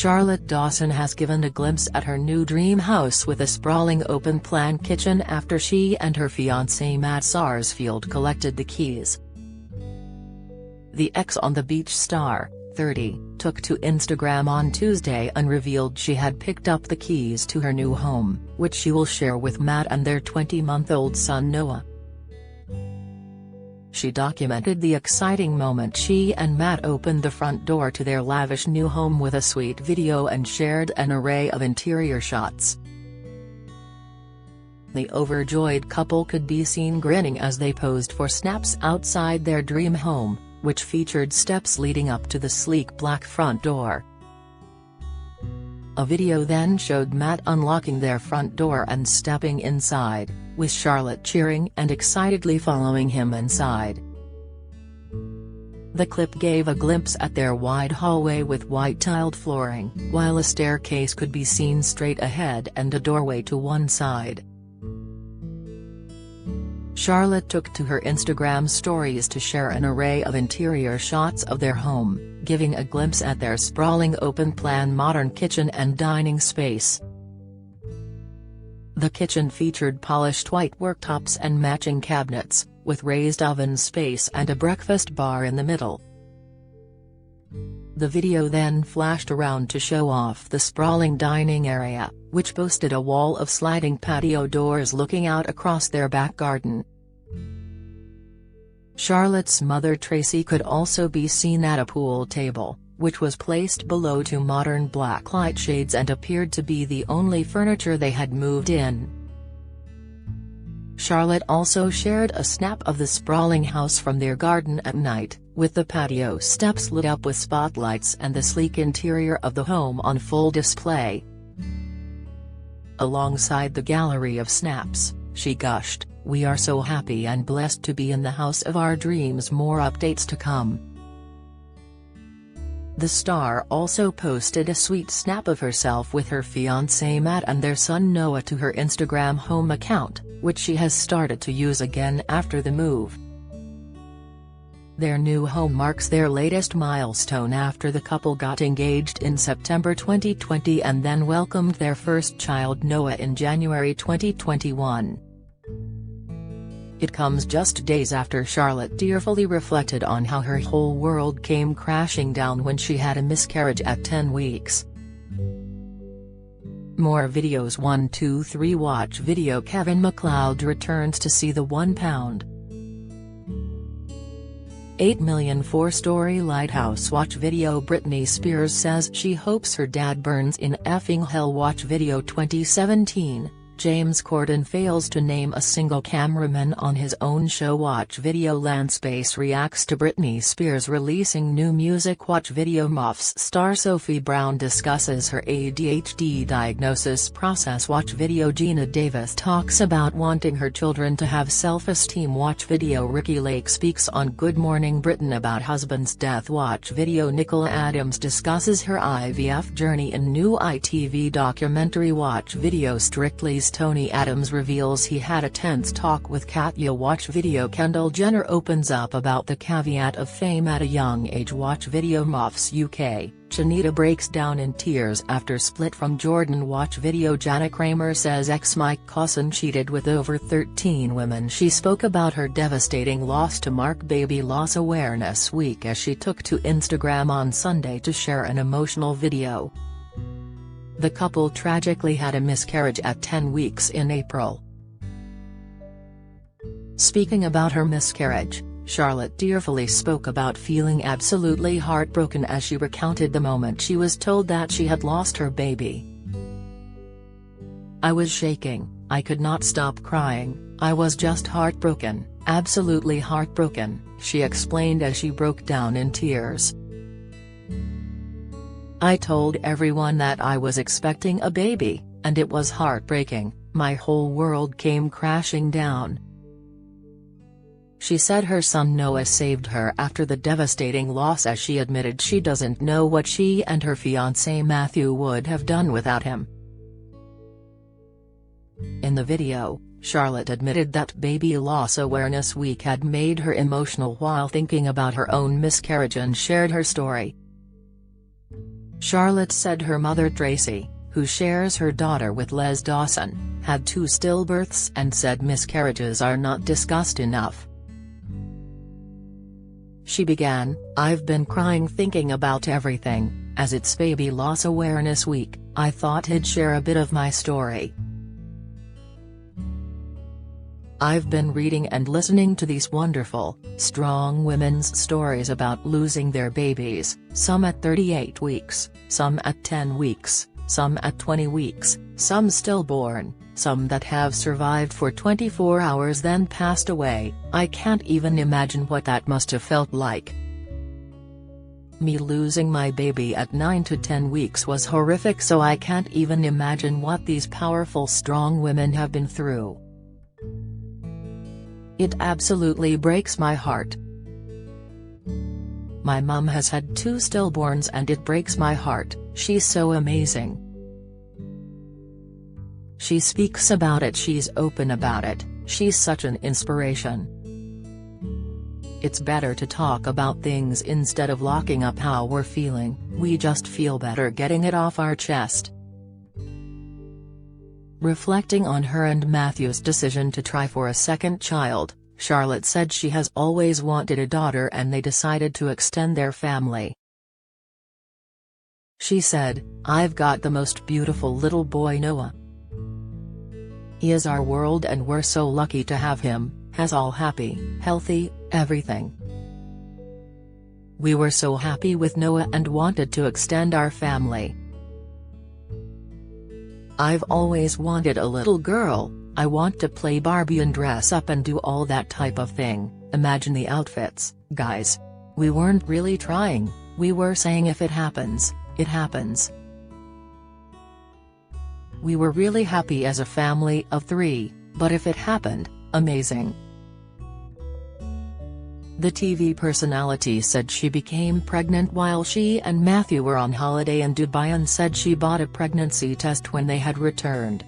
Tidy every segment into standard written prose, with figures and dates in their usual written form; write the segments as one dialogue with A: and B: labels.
A: Charlotte Dawson has given a glimpse at her new dream house with a sprawling open-plan kitchen after she and her fiancé Matt Sarsfield collected the keys. The Ex on the Beach star, 30, took to Instagram on Tuesday and revealed she had picked up the keys to her new home, which she will share with Matt and their 20-month-old son Noah. She documented the exciting moment she and Matt opened the front door to their lavish new home with a sweet video and shared an array of interior shots. The overjoyed couple could be seen grinning as they posed for snaps outside their dream home, which featured steps leading up to the sleek black front door. A video then showed Matt unlocking their front door and stepping inside, with Charlotte cheering and excitedly following him inside. The clip gave a glimpse at their wide hallway with white tiled flooring, while a staircase could be seen straight ahead and a doorway to one side. Charlotte took to her Instagram stories to share an array of interior shots of their home, giving a glimpse at their sprawling open-plan modern kitchen and dining space. The kitchen featured polished white worktops and matching cabinets, with raised oven space and a breakfast bar in the middle. The video then flashed around to show off the sprawling dining area, which boasted a wall of sliding patio doors looking out across their back garden. Charlotte's mother Tracy could also be seen at a pool table, which was placed below two modern black light shades and appeared to be the only furniture they had moved in. Charlotte also shared a snap of the sprawling house from their garden at night, with the patio steps lit up with spotlights and the sleek interior of the home on full display. Alongside the gallery of snaps, she gushed, "We are so happy and blessed to be in the house of our dreams. More updates to come." The star also posted a sweet snap of herself with her fiancé Matt and their son Noah to her Instagram home account, which she has started to use again after the move. Their new home marks their latest milestone after the couple got engaged in September 2020 and then welcomed their first child Noah in January 2021. It comes just days after Charlotte tearfully reflected on how her whole world came crashing down when she had a miscarriage at 10 weeks. More videos. 1 2 3 Watch video. Kevin MacLeod returns to see the £1.8 million four-story lighthouse. Watch video. Britney Spears says she hopes her dad burns in effing hell. Watch video. 2017, James Corden fails to name a single cameraman on his own show. Watch video. Landspace reacts to Britney Spears releasing new music. Watch video. Muffs star Sophie Brown discusses her ADHD diagnosis process. Watch video. Gina Davis talks about wanting her children to have self-esteem. Watch video. Ricki Lake speaks on Good Morning Britain about husband's death. Watch video. Nicola Adams discusses her IVF journey in new ITV documentary. Watch video. Strictly's Tony Adams reveals he had a tense talk with Katya. Watch video. Kendall Jenner opens up about the caveat of fame at a young age. Watch video. Muffs UK, Chanita breaks down in tears after split from Jordan. Watch video. Jana Kramer says ex Mike Cosson cheated with over 13 women. She spoke about her devastating loss to Mark Baby Loss Awareness Week as she took to Instagram on Sunday to share an emotional video. The couple tragically had a miscarriage at 10 weeks in April. Speaking about her miscarriage, Charlotte tearfully spoke about feeling absolutely heartbroken as she recounted the moment she was told that she had lost her baby. "I was shaking, I could not stop crying, I was just heartbroken, absolutely heartbroken," she explained as she broke down in tears. "I told everyone that I was expecting a baby, and it was heartbreaking, my whole world came crashing down." She said her son Noah saved her after the devastating loss as she admitted she doesn't know what she and her fiancé Matthew would have done without him. In the video, Charlotte admitted that Baby Loss Awareness Week had made her emotional while thinking about her own miscarriage and shared her story. Charlotte said her mother Tracy, who shares her daughter with Les Dawson, had 2 stillbirths and said miscarriages are not discussed enough. She began, "I've been crying thinking about everything. As it's Baby Loss Awareness Week, I thought I'd share a bit of my story. I've been reading and listening to these wonderful, strong women's stories about losing their babies, some at 38 weeks, some at 10 weeks, some at 20 weeks, some stillborn, some that have survived for 24 hours then passed away. I can't even imagine what that must have felt like. Me losing my baby at 9 to 10 weeks was horrific, so I can't even imagine what these powerful strong women have been through. It absolutely breaks my heart. My mum has had 2 stillborns and it breaks my heart. She's so amazing. She speaks about it, she's open about it, she's such an inspiration. It's better to talk about things instead of locking up how we're feeling, we just feel better getting it off our chest." Reflecting on her and Matthew's decision to try for a second child, Charlotte said she has always wanted a daughter and they decided to extend their family. She said, "I've got the most beautiful little boy Noah. He is our world and we're so lucky to have him, has all happy, healthy, everything. We were so happy with Noah and wanted to extend our family. I've always wanted a little girl. I want to play Barbie and dress up and do all that type of thing. Imagine the outfits, guys. We weren't really trying, we were saying if it happens, it happens. We were really happy as a family of 3, but if it happened, amazing." The TV personality said she became pregnant while she and Matthew were on holiday in Dubai and said she bought a pregnancy test when they had returned.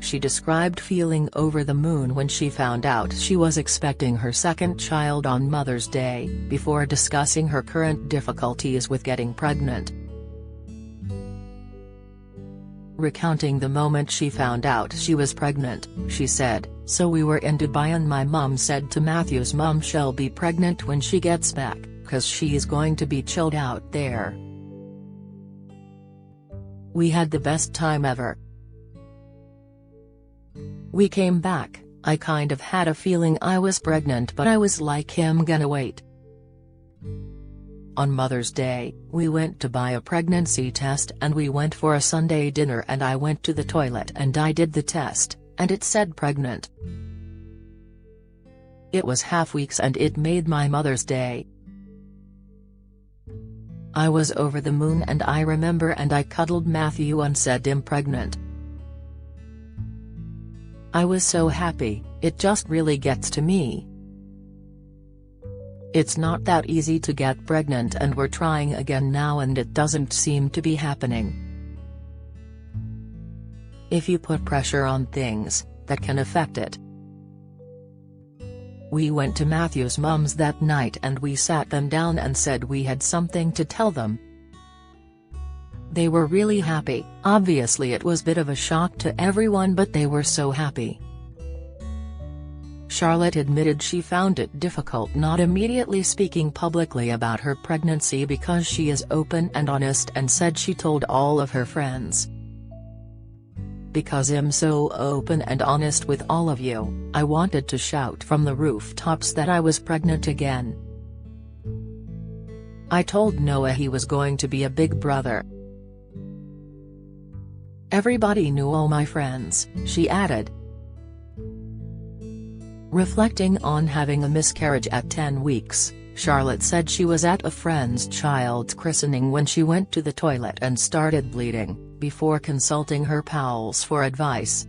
A: She described feeling over the moon when she found out she was expecting her second child on Mother's Day, before discussing her current difficulties with getting pregnant. Recounting the moment she found out she was pregnant, she said, "So we were in Dubai and my mum said to Matthew's mum she'll be pregnant when she gets back, 'cause she's going to be chilled out there. We had the best time ever. We came back, I kind of had a feeling I was pregnant but I was like I'm gonna wait. On Mother's Day, we went to buy a pregnancy test and we went for a Sunday dinner and I went to the toilet and I did the test, and it said pregnant. It was half weeks and it made my Mother's Day. I was over the moon and I remember and I cuddled Matthew and said I'm pregnant. I was so happy, it just really gets to me. It's not that easy to get pregnant and we're trying again now and it doesn't seem to be happening. If you put pressure on things, that can affect it." We went to Matthew's mum's that night and we sat them down and said we had something to tell them. They were really happy. Obviously it was a bit of a shock to everyone but they were so happy. Charlotte admitted she found it difficult not immediately speaking publicly about her pregnancy because she is open and honest and said she told all of her friends. "Because I'm so open and honest with all of you, I wanted to shout from the rooftops that I was pregnant again. I told Noah he was going to be a big brother. Everybody knew, all my friends," she added. Reflecting on having a miscarriage at 10 weeks, Charlotte said she was at a friend's child's christening when she went to the toilet and started bleeding, before consulting her pals for advice.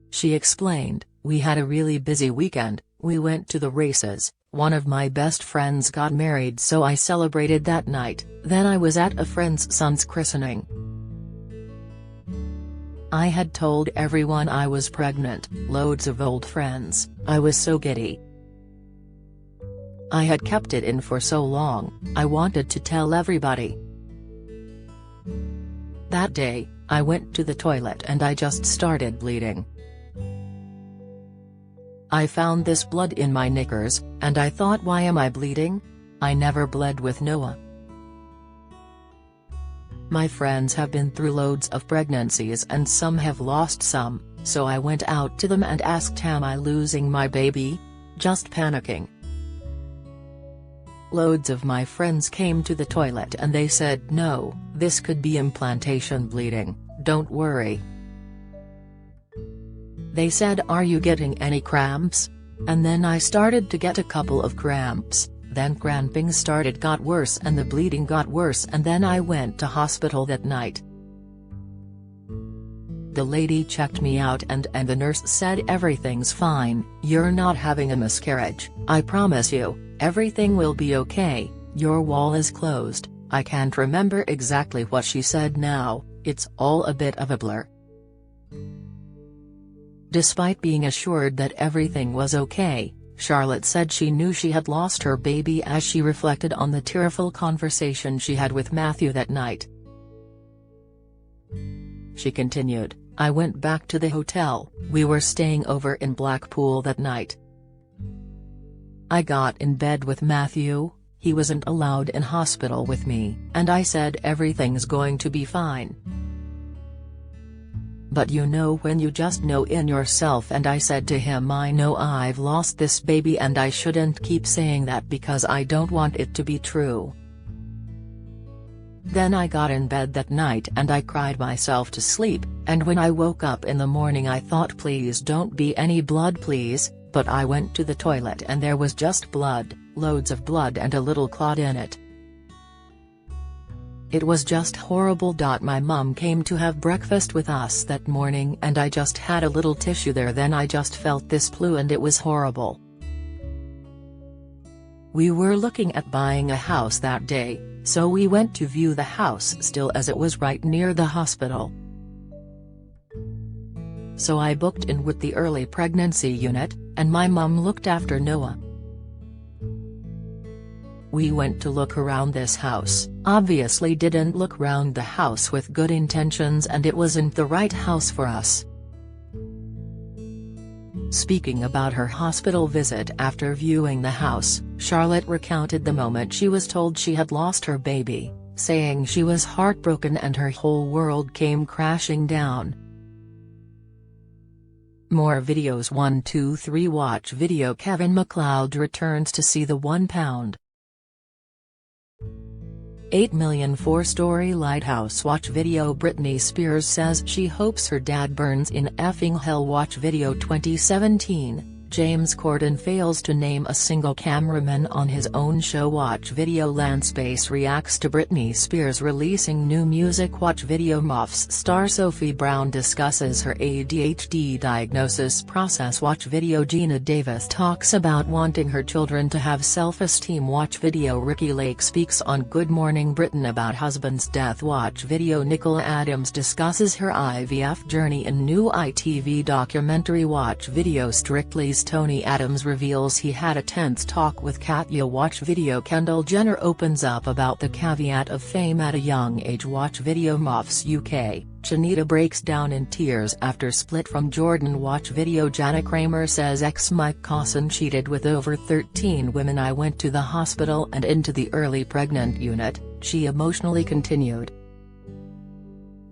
A: She explained, "We had a really busy weekend, we went to the races, one of my best friends got married so I celebrated that night, then I was at a friend's son's christening. I had told everyone I was pregnant, loads of old friends, I was so giddy. I had kept it in for so long, I wanted to tell everybody. That day, I went to the toilet and I just started bleeding. I found this blood in my knickers, and I thought, why am I bleeding? I never bled with Noah. My friends have been through loads of pregnancies and some have lost some, so I went out to them and asked, am I losing my baby? Just panicking. Loads of my friends came to the toilet and they said, no, this could be implantation bleeding, don't worry. They said, are you getting any cramps? And then I started to get a couple of cramps, then cramping started, got worse, and the bleeding got worse, and then I went to hospital that night. The lady checked me out and the nurse said, everything's fine, you're not having a miscarriage, I promise you, everything will be okay, your wall is closed. I can't remember exactly what she said now, it's all a bit of a blur. Despite being assured that everything was okay, Charlotte said she knew she had lost her baby as she reflected on the tearful conversation she had with Matthew that night. She continued, I went back to the hotel, we were staying over in Blackpool that night. I got in bed with Matthew, he wasn't allowed in hospital with me, and I said everything's going to be fine. But you know when you just know in yourself, and I said to him, I know I've lost this baby and I shouldn't keep saying that because I don't want it to be true. Then I got in bed that night and I cried myself to sleep, and when I woke up in the morning I thought, please don't be any blood please, but I went to the toilet and there was just blood, loads of blood and a little clot in it. It was just horrible. My mum came to have breakfast with us that morning and I just had a little tissue there, then I just felt this flu and it was horrible. We were looking at buying a house that day, so we went to view the house still as it was right near the hospital. So I booked in with the early pregnancy unit, and my mum looked after Noah. We went to look around this house, obviously didn't look round the house with good intentions and it wasn't the right house for us. Speaking about her hospital visit after viewing the house, Charlotte recounted the moment she was told she had lost her baby, saying she was heartbroken and her whole world came crashing down. More videos. 1, 2, 3. Watch video. Kevin MacLeod returns to see the £1. 8 million 4-story lighthouse. Watch video. Britney Spears says she hopes her dad burns in effing hell. Watch video. 2017, James Corden fails to name a single cameraman on his own show. Watch video. Landspace reacts to Britney Spears releasing new music. Watch video. Muffs star Sophie Brown discusses her ADHD diagnosis process. Watch video. Gina Davis talks about wanting her children to have self-esteem. Watch video. Ricki Lake speaks on Good Morning Britain about husband's death. Watch video. Nicola Adams discusses her IVF journey in new ITV documentary. Watch video. Strictly's Tony Adams reveals he had a tense talk with Katya. Watch video. Kendall Jenner opens up about the caveat of fame at a young age. Watch video. Muffs UK, Shanita breaks down in tears after split from Jordan. Watch video. Jana Kramer says ex Mike Cosson cheated with over 13 women. I went to the hospital and into the early pregnant unit, she emotionally continued.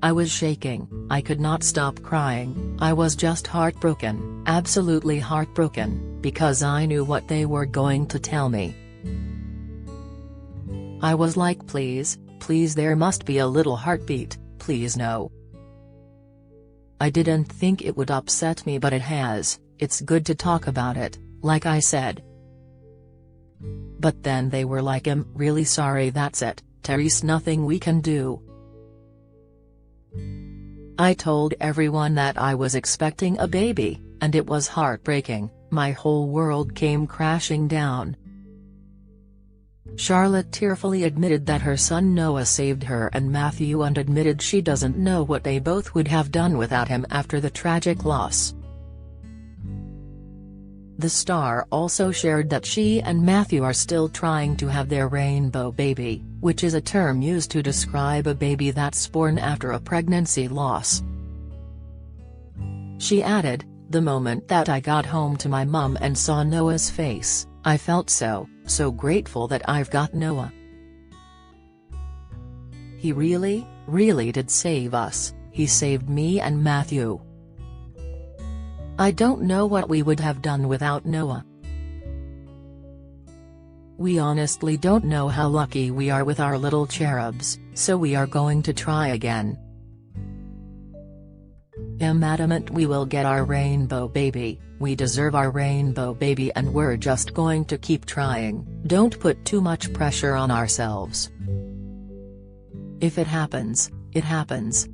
A: I was shaking, I could not stop crying, I was just heartbroken, absolutely heartbroken, because I knew what they were going to tell me. I was like, please, please, there must be a little heartbeat, please no. I didn't think it would upset me, but it has. It's good to talk about it, like I said. But then they were like, I'm really sorry, that's it, Therese, nothing we can do. I told everyone that I was expecting a baby, and it was heartbreaking, my whole world came crashing down. Charlotte tearfully admitted that her son Noah saved her and Matthew, and admitted she doesn't know what they both would have done without him after the tragic loss. The star also shared that she and Matthew are still trying to have their rainbow baby, which is a term used to describe a baby that's born after a pregnancy loss. She added, "The moment that I got home to my mum and saw Noah's face, I felt so grateful that I've got Noah. He really did save us. He saved me and Matthew. I don't know what we would have done without Noah. We honestly don't know how lucky we are with our little cherubs, so we are going to try again. I'm adamant we will get our rainbow baby. We deserve our rainbow baby and we're just going to keep trying. Don't put too much pressure on ourselves. If it happens, it happens."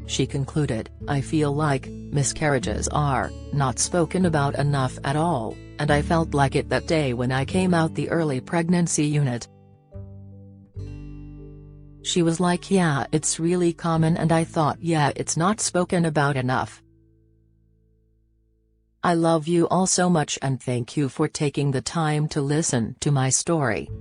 A: She concluded, "I feel like miscarriages are not spoken about enough at all, and I felt like it that day when I came out the early pregnancy unit." She was like, "Yeah, it's really common, and I thought, yeah, it's not spoken about enough. I love you all so much and thank you for taking the time to listen to my story.